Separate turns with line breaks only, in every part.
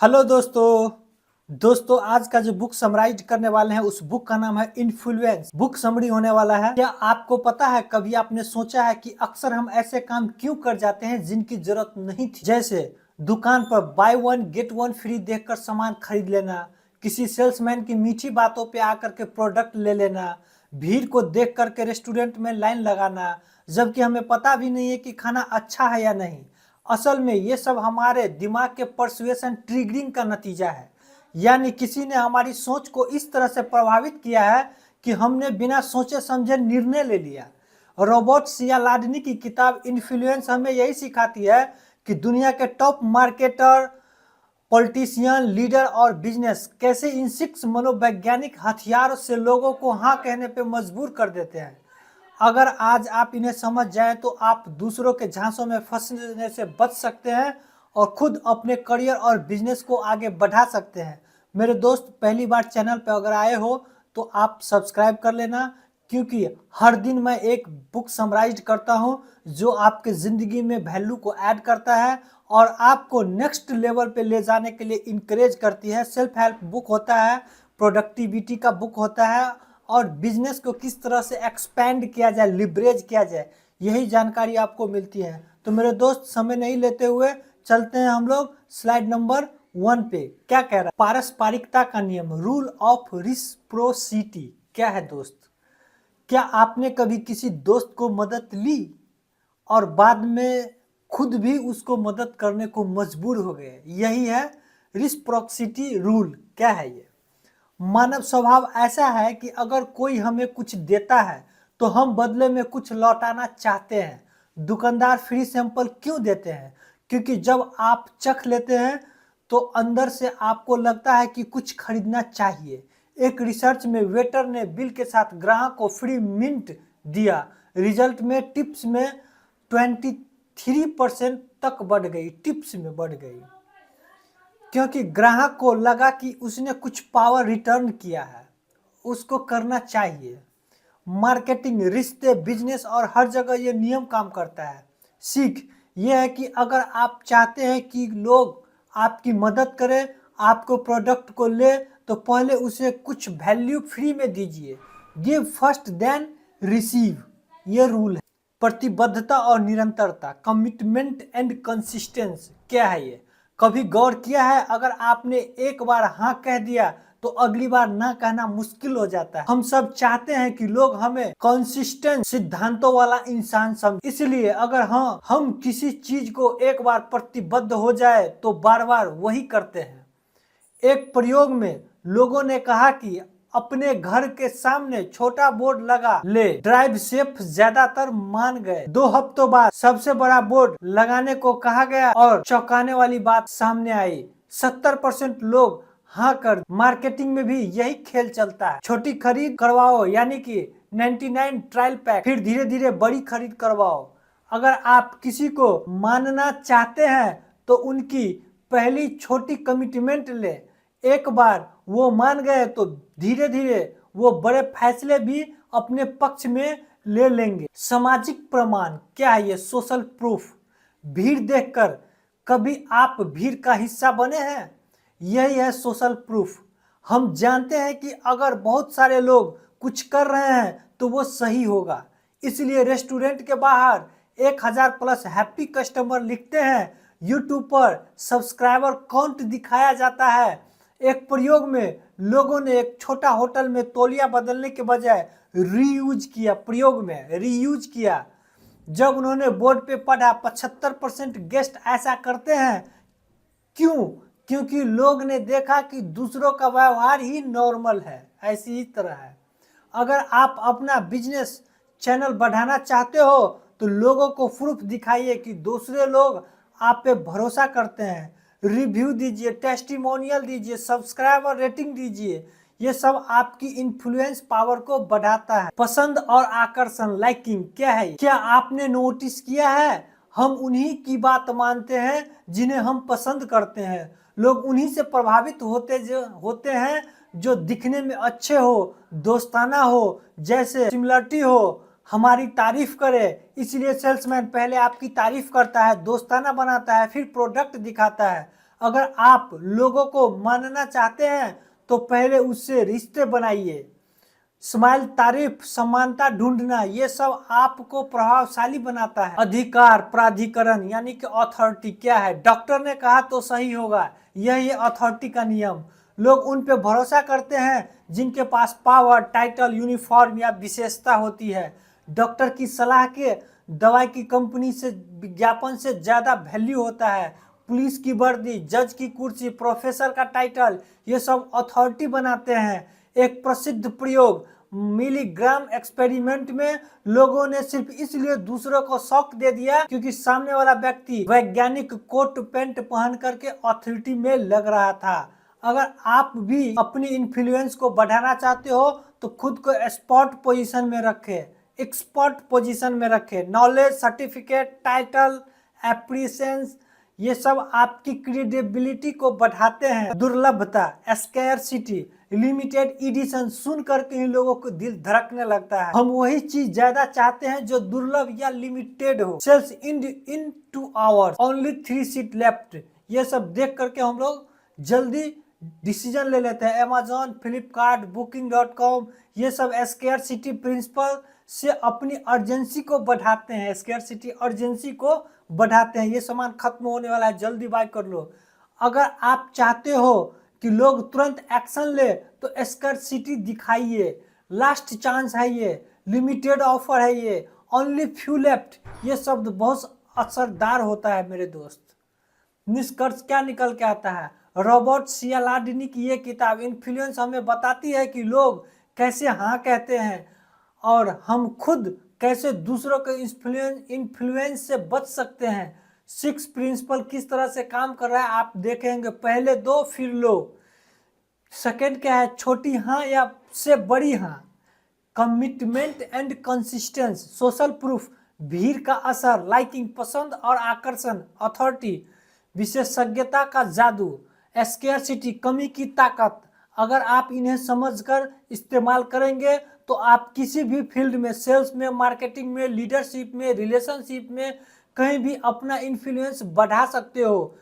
Hello दोस्तों आज का जो बुक समराइज करने वाले हैं उस बुक का नाम है इन्फ्लुएंस। बुक समरी होने वाला है। क्या आपको पता है, कभी आपने सोचा है कि अक्सर हम ऐसे काम क्यों कर जाते हैं जिनकी जरूरत नहीं थी? जैसे दुकान पर by one get one free देखकर सामान खरीद लेना, किसी सेल्समैन की मीठी बातों पे आकर के प्रोडक्ट ले लेना, भीड़ को देख करके रेस्टोरेंट में लाइन लगाना, जबकि हमें पता भी नहीं है कि खाना अच्छा है या नहीं। असल में ये सब हमारे दिमाग के परसुएशन ट्रिगरिंग का नतीजा है। यानी किसी ने हमारी सोच को इस तरह से प्रभावित किया है कि हमने बिना सोचे समझे निर्णय ले लिया। रॉबर्ट सियालाडनी की किताब इन्फ्लुएंस हमें यही सिखाती है कि दुनिया के टॉप मार्केटर, पॉलिटिशियन, लीडर और बिजनेस कैसे इन 6 मनोवैज्ञानिक हथियारों से लोगों को हाँ कहने पे मजबूर कर देते हैं। अगर आज आप इन्हें समझ जाएं तो आप दूसरों के झांसों में फंसने से बच सकते हैं और खुद अपने करियर और बिजनेस को आगे बढ़ा सकते हैं। मेरे दोस्त, पहली बार चैनल पर अगर आए हो तो आप सब्सक्राइब कर लेना, क्योंकि हर दिन मैं एक बुक समराइज करता हूं जो आपके ज़िंदगी में वैल्यू को ऐड करता है और आपको नेक्स्ट लेवल पे ले जाने के लिए इंकरेज करती है। सेल्फ हेल्प बुक होता है, प्रोडक्टिविटी का बुक होता है और बिजनेस को किस तरह से एक्सपेंड किया जाए, लिवरेज किया जाए, यही जानकारी आपको मिलती है। तो मेरे दोस्त, समय नहीं लेते हुए चलते हैं हम लोग स्लाइड नंबर 1 पे। क्या कह रहा है? पारस्परिकता का नियम, रूल ऑफ रिस्प्रोसिटी। क्या है दोस्त? क्या आपने कभी किसी दोस्त को मदद ली और बाद में खुद भी उसको मदद करने को मजबूर हो गए? यही है रिस्प्रोसिटी रूल। क्या है ये? मानव स्वभाव ऐसा है कि अगर कोई हमें कुछ देता है तो हम बदले में कुछ लौटाना चाहते हैं। दुकानदार फ्री सैंपल क्यों देते हैं? क्योंकि जब आप चख लेते हैं तो अंदर से आपको लगता है कि कुछ खरीदना चाहिए। एक रिसर्च में वेटर ने बिल के साथ ग्राहक को फ्री मिंट दिया। रिजल्ट में टिप्स में 23% तक बढ़ गई, टिप्स में बढ़ गई, क्योंकि ग्राहक को लगा कि उसने कुछ पावर रिटर्न किया है, उसको करना चाहिए। मार्केटिंग, रिश्ते, बिजनेस और हर जगह ये नियम काम करता है। सीख ये है कि अगर आप चाहते हैं कि लोग आपकी मदद करें, आपको प्रोडक्ट को ले, तो पहले उसे कुछ वैल्यू फ्री में दीजिए। गिव फर्स्ट देन रिसीव, ये रूल है। प्रतिबद्धता और निरंतरता, कमिटमेंट एंड कंसिस्टेंस। क्या है ये? कभी गौर किया है, अगर आपने एक बार हाँ कह दिया तो अगली बार ना कहना मुश्किल हो जाता है। हम सब चाहते हैं कि लोग हमें कंसिस्टेंट, सिद्धांतों वाला इंसान समझें। इसलिए अगर हाँ हम किसी चीज को एक बार प्रतिबद्ध हो जाए तो बार बार वही करते हैं। एक प्रयोग में लोगों ने कहा कि अपने घर के सामने छोटा बोर्ड लगा ले, ड्राइव सेफ ज्यादातर मान गए। 2 हफ्तों बाद सबसे बड़ा बोर्ड लगाने को कहा गया और चौंकाने वाली बात सामने आई, 70% लोग हाँ कर। मार्केटिंग में भी यही खेल चलता है। छोटी खरीद करवाओ, यानी कि 99 ट्रायल पैक, फिर धीरे धीरे बड़ी खरीद करवाओ। अगर आप किसी को मानना चाहते हैं तो उनकी पहली छोटी कमिटमेंट ले। एक बार वो मान गए तो धीरे धीरे वो बड़े फैसले भी अपने पक्ष में ले लेंगे। सामाजिक प्रमाण। क्या है ये? Social proof. भीड़ देखकर कभी आप भीड़ का हिस्सा बने हैं? यही है सोशल प्रूफ। हम जानते हैं कि अगर बहुत सारे लोग कुछ कर रहे हैं तो वो सही होगा, इसलिए रेस्टोरेंट के बाहर 1000 प्लस हैप्पी कस्टमर लिखते हैं। यूट्यूब पर सब्सक्राइबर काउंट दिखाया जाता है। एक प्रयोग में लोगों ने एक छोटा होटल में तौलिया बदलने के बजाय रीयूज किया, प्रयोग में रीयूज किया। जब उन्होंने बोर्ड पे पढ़ा 75% गेस्ट ऐसा करते हैं, क्यों? क्योंकि लोग ने देखा कि दूसरों का व्यवहार ही नॉर्मल है। ऐसी ही तरह है, अगर आप अपना बिजनेस चैनल बढ़ाना चाहते हो तो लोगों को प्रूफ दिखाइए कि दूसरे लोग आप पे भरोसा करते हैं। रिव्यू दीजिए, टेस्टिमोनियल दीजिए, सब्सक्राइबर रेटिंग दीजिए। ये सब आपकी इन्फ्लुएंस पावर को बढ़ाता है। पसंद और आकर्षण, लाइकिंग। क्या है? क्या आपने नोटिस किया है, हम उन्हीं की बात मानते हैं जिन्हें हम पसंद करते हैं। लोग उन्हीं से प्रभावित होते हैं जो दिखने में अच्छे हो, दोस्ताना हो, जैसे सिमिलरिटी हो, हमारी तारीफ करे। इसलिए सेल्समैन पहले आपकी तारीफ करता है, दोस्ताना बनाता है, फिर प्रोडक्ट दिखाता है। अगर आप लोगों को मानना चाहते हैं तो पहले उससे रिश्ते बनाइए। स्माइल, तारीफ, समानता ढूंढना, ये सब आपको प्रभावशाली बनाता है। अधिकार, प्राधिकरण यानी कि अथॉरिटी क्या है? डॉक्टर ने कहा तो सही होगा, यही अथॉरिटी का नियम। लोग उन पे भरोसा करते हैं जिनके पास पावर, टाइटल, यूनिफॉर्म या विशेषता होती है। डॉक्टर की सलाह के दवाई की कंपनी से, विज्ञापन से ज्यादा वैल्यू होता है। पुलिस की वर्दी, जज की कुर्सी, प्रोफेसर का टाइटल, ये सब अथॉरिटी बनाते हैं। एक प्रसिद्ध प्रयोग मिलीग्राम एक्सपेरिमेंट में लोगों ने सिर्फ इसलिए दूसरों को शॉक दे दिया क्योंकि सामने वाला व्यक्ति वैज्ञानिक कोट पैंट पहन करके अथॉरिटी में लग रहा था। अगर आप भी अपनी इन्फ्लुएंस को बढ़ाना चाहते हो तो खुद को एक्सपर्ट पोजीशन में रखें, एक्सपर्ट पोजीशन में रखें। नॉलेज, सर्टिफिकेट, टाइटल, एप्रिसिएंस, ये सब आपकी क्रेडिबिलिटी को बढ़ाते हैं। दुर्लभता, स्कैरसिटी, लिमिटेड एडिशन सुन करके ही लोगों को दिल धड़कने लगता है। हम वही चीज ज्यादा चाहते हैं जो दुर्लभ या लिमिटेड हो। सेल्स इन 2 आवर्स, ओनली 3 सीट लेफ्ट, ये सब देख करके हम लोग जल्दी डिसीजन ले लेते हैं। अमेजॉन, फ्लिपकार्ट, बुकिंग.com, ये सब स्कैरसिटी प्रिंसिपल से अपनी अर्जेंसी को बढ़ाते हैं। स्कैरसिटी अर्जेंसी को बढ़ाते हैं। ये सामान खत्म होने वाला है, जल्दी बाय कर लो। अगर आप चाहते हो कि लोग तुरंत एक्शन ले तो स्कैरसिटी दिखाइए। लास्ट चांस है ये, लिमिटेड ऑफर है ये, ओनली फ्यू लेफ्ट, ये शब्द बहुत असरदार होता है मेरे दोस्त। निष्कर्ष क्या निकल के आता है? रॉबर्ट सियालाडिनी की ये किताब इन्फ्लुएंस हमें बताती है कि लोग कैसे हाँ कहते हैं और हम खुद कैसे दूसरों के इन्फ्लुएंस से बच सकते हैं। 6 प्रिंसिपल किस तरह से काम कर रहा है आप देखेंगे। पहले 2 फिर लो। सेकंड क्या है? छोटी हाँ या से बड़ी हाँ। Commitment and consistence, social proof, भीड़ का असर, लाइकिंग, पसंद और आकर्षण, अथॉरिटी, विशेषज्ञता का जादू, स्कैरसिटी, कमी की ताकत। अगर आप इन्हें समझकर इस्तेमाल करेंगे तो आप किसी भी फील्ड में, सेल्स में, मार्केटिंग में, लीडरशिप में, रिलेशनशिप में, कहीं भी अपना इन्फ्लुएंस बढ़ा सकते हो।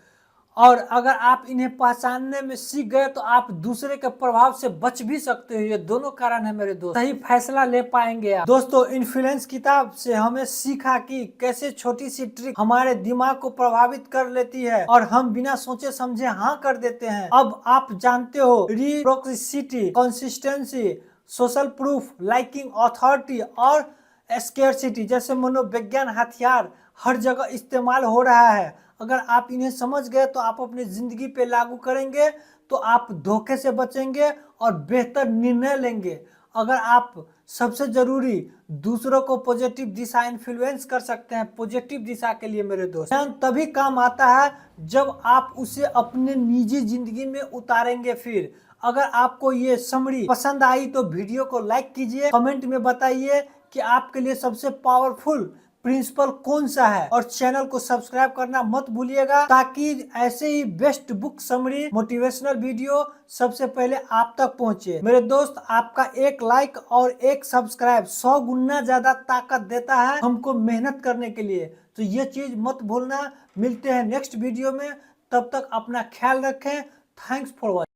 और अगर आप इन्हें पहचानने में सीख गए तो आप दूसरे के प्रभाव से बच भी सकते हो। ये दोनों कारण है मेरे दोस्त, सही फैसला ले पाएंगे आप। दोस्तों, इन्फ्लुएंस किताब से हमें सीखा कि कैसे छोटी सी ट्रिक हमारे दिमाग को प्रभावित कर लेती है और हम बिना सोचे समझे हाँ कर देते हैं। अब आप जानते हो reciprocity, consistency, social proof, liking, authority और स्कैरसिटी जैसे मनोविज्ञान हथियार हर जगह इस्तेमाल हो रहा है। अगर आप इन्हें समझ गए तो आप अपनी जिंदगी पे लागू करेंगे तो आप धोखे से बचेंगे और बेहतर निर्णय लेंगे। अगर आप, सबसे जरूरी, दूसरों को पॉजिटिव दिशा इन्फ्लुएंस कर सकते हैं पॉजिटिव दिशा के लिए मेरे दोस्त। ज्ञान तभी काम आता है जब आप उसे अपने निजी जिंदगी में उतारेंगे। फिर अगर आपको ये समरी पसंद आई तो वीडियो को लाइक कीजिए, कमेंट में बताइए कि आपके लिए सबसे पावरफुल प्रिंसिपल कौन सा है और चैनल को सब्सक्राइब करना मत भूलिएगा ताकि ऐसे ही best book summary, motivational video सबसे पहले आप तक पहुंचे। मेरे दोस्त, आपका एक लाइक और एक सब्सक्राइब 100 गुना ज्यादा ताकत देता है हमको मेहनत करने के लिए, तो ये चीज मत भूलना। मिलते हैं नेक्स्ट वीडियो में, तब तक अपना ख्याल रखें। Thanks for watching.